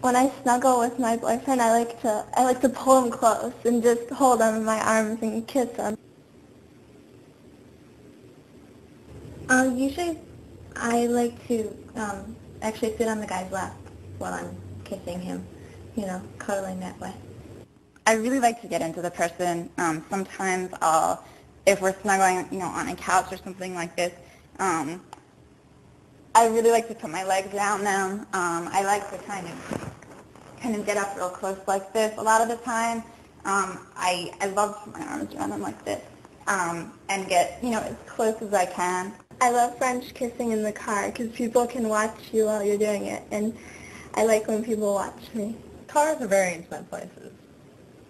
When I snuggle with my boyfriend, I like to pull him close and just hold him in my arms and kiss him. Usually, I like to actually sit on the guy's lap while I'm kissing him, cuddling that way. I really like to get into the person. Sometimes if we're snuggling, on a couch or something like this, I really like to put my legs down them. I like to kind of get up real close like this. A lot of the time, I love to put my arms around them like this and get, as close as I can. I love French kissing in the car because people can watch you while you're doing it, and I like when people watch me. Cars are very intimate places,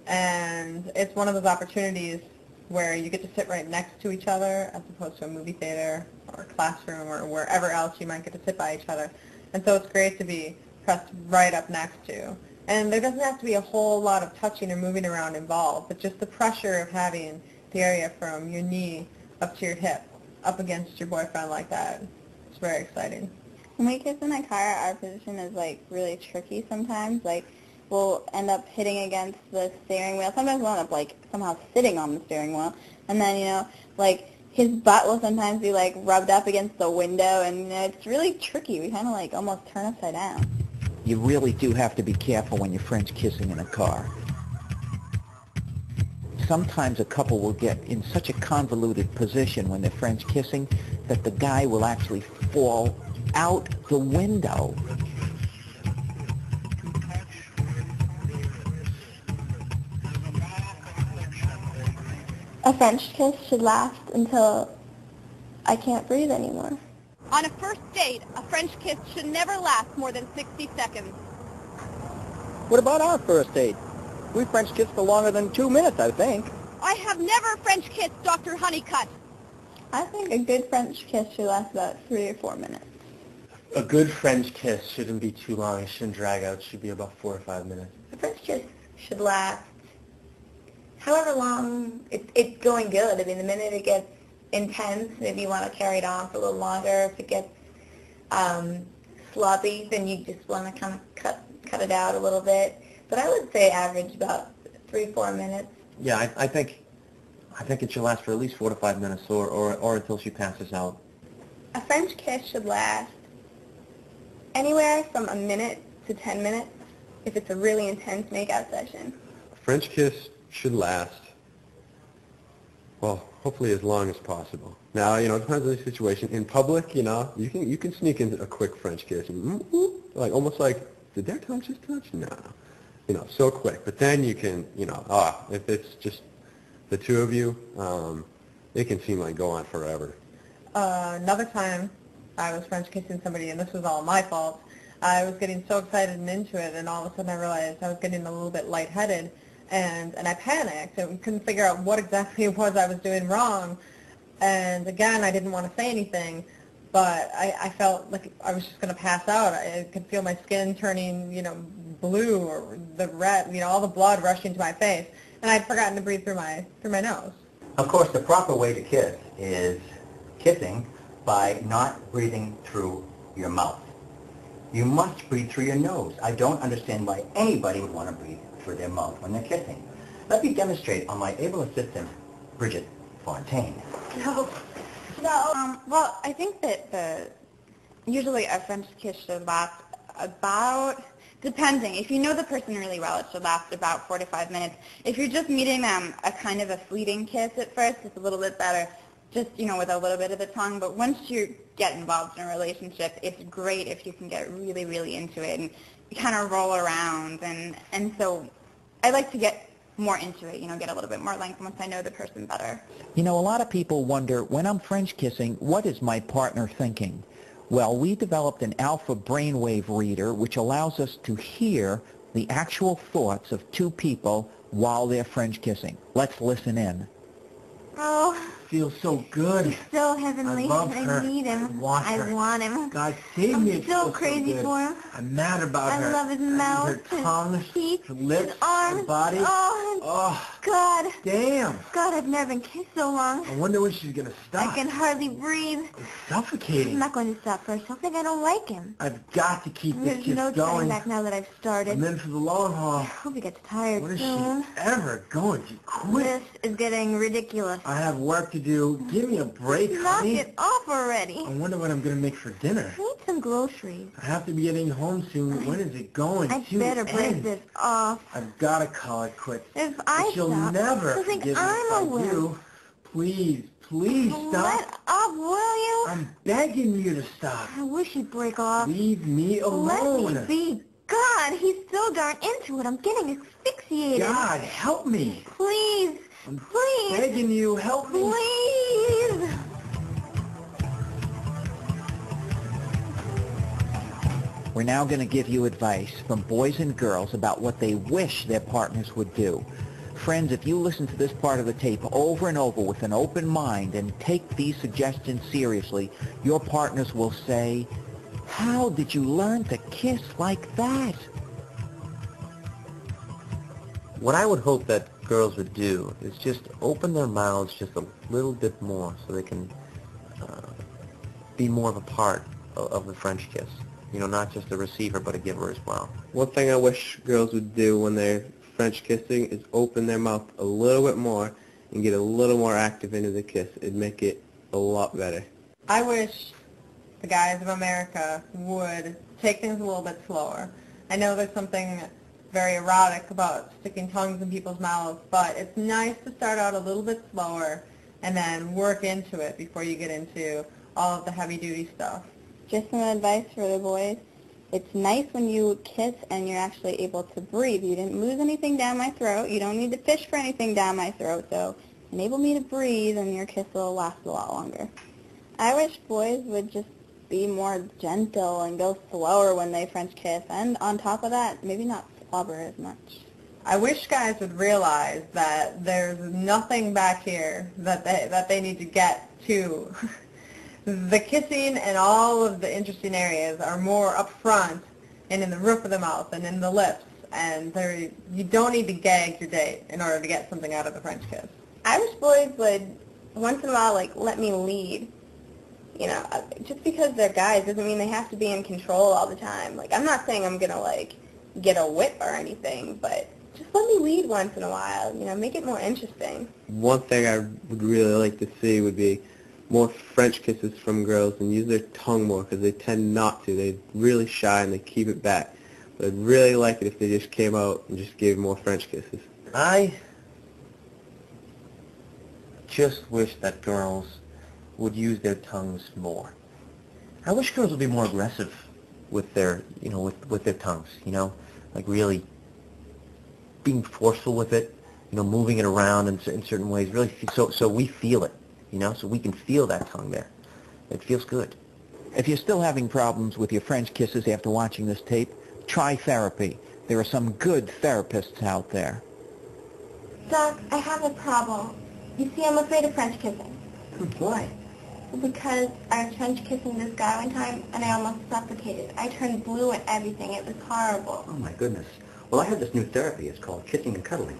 and it's one of those opportunities where you get to sit right next to each other as opposed to a movie theater or a classroom or wherever else you might get to sit by each other. And so it's great to be pressed right up next to. And there doesn't have to be a whole lot of touching or moving around involved, but just the pressure of having the area from your knee up to your hip up against your boyfriend like that. It's very exciting. When we kiss in the car, our position is really tricky sometimes. We'll end up hitting against the steering wheel. Sometimes we'll end up somehow sitting on the steering wheel, and then his butt will sometimes be rubbed up against the window, and it's really tricky. We kind of almost turn upside down. You really do have to be careful when you're French kissing in a car. Sometimes a couple will get in such a convoluted position when they're French kissing that the guy will actually fall out the window. A French kiss should last until I can't breathe anymore. On a first date, a French kiss should never last more than 60 seconds. What about our first date? We French kissed for longer than 2 minutes, I think. I have never French kissed Dr. Honeycutt. I think a good French kiss should last about 3 or 4 minutes. A good French kiss shouldn't be too long. It shouldn't drag out. It should be about 4 or 5 minutes. A French kiss should last however long it's going good. I mean, the minute it gets intense, maybe you want to carry it on for a little longer. If it gets sloppy, then you just want to kind of cut it out a little bit. But I would say average about 3-4 minutes. Yeah, I think it should last for at least 4 to 5 minutes, or until she passes out. A French kiss should last anywhere from a minute to 10 minutes if it's a really intense make-out session. A French kiss should last, well, hopefully as long as possible. Now, it depends on the situation. In public, you can sneak in a quick French kiss, almost like, did their tongue just touch? No. So quick. But then you can, if it's just the two of you, it can seem like go on forever. Another time I was French kissing somebody, and this was all my fault. I was getting so excited and into it, and all of a sudden I realized I was getting a little bit lightheaded, and I panicked and couldn't figure out what exactly it was I was doing wrong. And again, I didn't want to say anything, but I felt like I was just going to pass out. I could feel my skin turning, blue, or the red, all the blood rushing to my face, and I'd forgotten to breathe through my nose. Of course, the proper way to kiss is kissing by not breathing through your mouth. You must breathe through your nose. I don't understand why anybody would want to breathe through their mouth when they're kissing. Let me demonstrate on my able assistant, Bridget Fontaine. No. Well, I think that usually a French kiss should last about, depending. If you know the person really well, it should last about 4 to 5 minutes. If you're just meeting them, a kind of a fleeting kiss at first, it's a little bit better, just, with a little bit of the tongue. But once you get involved in a relationship, it's great if you can get really, really into it and kind of roll around. And so I like to get more into it, get a little bit more length once I know the person better. A lot of people wonder, when I'm French kissing, what is my partner thinking? Well, we developed an alpha brainwave reader which allows us to hear the actual thoughts of two people while they're French kissing. Let's listen in. Oh, feels so good. He's so heavenly. I love her. I need him. I want her. I want him. God save me. I'm so crazy for him. I'm mad about her. I love his I need mouth, her tongue, his teeth, her lips, his arms. her body. Oh, God. Damn. God, I've never been kissed so long. I wonder when she's gonna stop. I can hardly breathe. It's suffocating. I'm not going to stop first. Don't think I don't like him. I've got to keep this There's kiss no going. turning back now that I've started. I'm in for the long haul. I hope he gets tired When is soon. she ever going to quit? This is getting ridiculous. I have work to do. Give me a break, Knock honey. it off already. I wonder what I'm going to make for dinner. I need some groceries. I have to be getting home soon. When is it going I to better break end? this off. I've got to call it quits. If I But she'll stop, never she'll think forgive me I'm if a I wimp. do. Please, please Let stop. up, will you? I'm begging you to stop. I wish you'd break off. Leave me alone. Let me be. God, he's so darn into it. I'm getting asphyxiated. God, help me. Please. I'm Please. begging you, help me. Please. We're now going to give you advice from boys and girls about what they wish their partners would do. Friends, if you listen to this part of the tape over and over with an open mind and take these suggestions seriously, your partners will say, "How did you learn to kiss like that?" What I would hope that girls would do is just open their mouths just a little bit more so they can be more of a part of the French kiss. You know, not just a receiver, but a giver as well. One thing I wish girls would do when they're French kissing is open their mouth a little bit more and get a little more active into the kiss. It'd make it a lot better. I wish the guys of America would take things a little bit slower. I know there's something very erotic about sticking tongues in people's mouths, but it's nice to start out a little bit slower and then work into it before you get into all of the heavy-duty stuff. Just some advice for the boys. It's nice when you kiss and you're actually able to breathe. You didn't lose anything down my throat. You don't need to fish for anything down my throat. So enable me to breathe and your kiss will last a lot longer. I wish boys would just be more gentle and go slower when they French kiss. And on top of that, maybe not slobber as much. I wish guys would realize that there's nothing back here that they need to get to. The kissing and all of the interesting areas are more up front and in the roof of the mouth and in the lips, and you don't need to gag your date in order to get something out of the French kiss. I wish boys would, once in a while, let me lead. You know, just because they're guys doesn't mean they have to be in control all the time. I'm not saying I'm going to, get a whip or anything, but just let me lead once in a while. You know, make it more interesting. One thing I would really like to see would be more French kisses from girls and use their tongue more, because they tend not to. They're really shy and they keep it back. But I'd really like it if they just came out and just gave more French kisses. I just wish that girls would use their tongues more. I wish girls would be more aggressive with their, with their tongues, really being forceful with it, moving it around in certain ways, really, so we feel it, so we can feel that tongue there. It feels good. If you're still having problems with your French kisses after watching this tape, try therapy. There are some good therapists out there. Doc, I have a problem. You see, I'm afraid of French kissing. Why? Because I was French kissing this guy one time, and I almost suffocated. I turned blue and everything. It was horrible. Oh, my goodness. Well, I have this new therapy. It's called kissing and cuddling.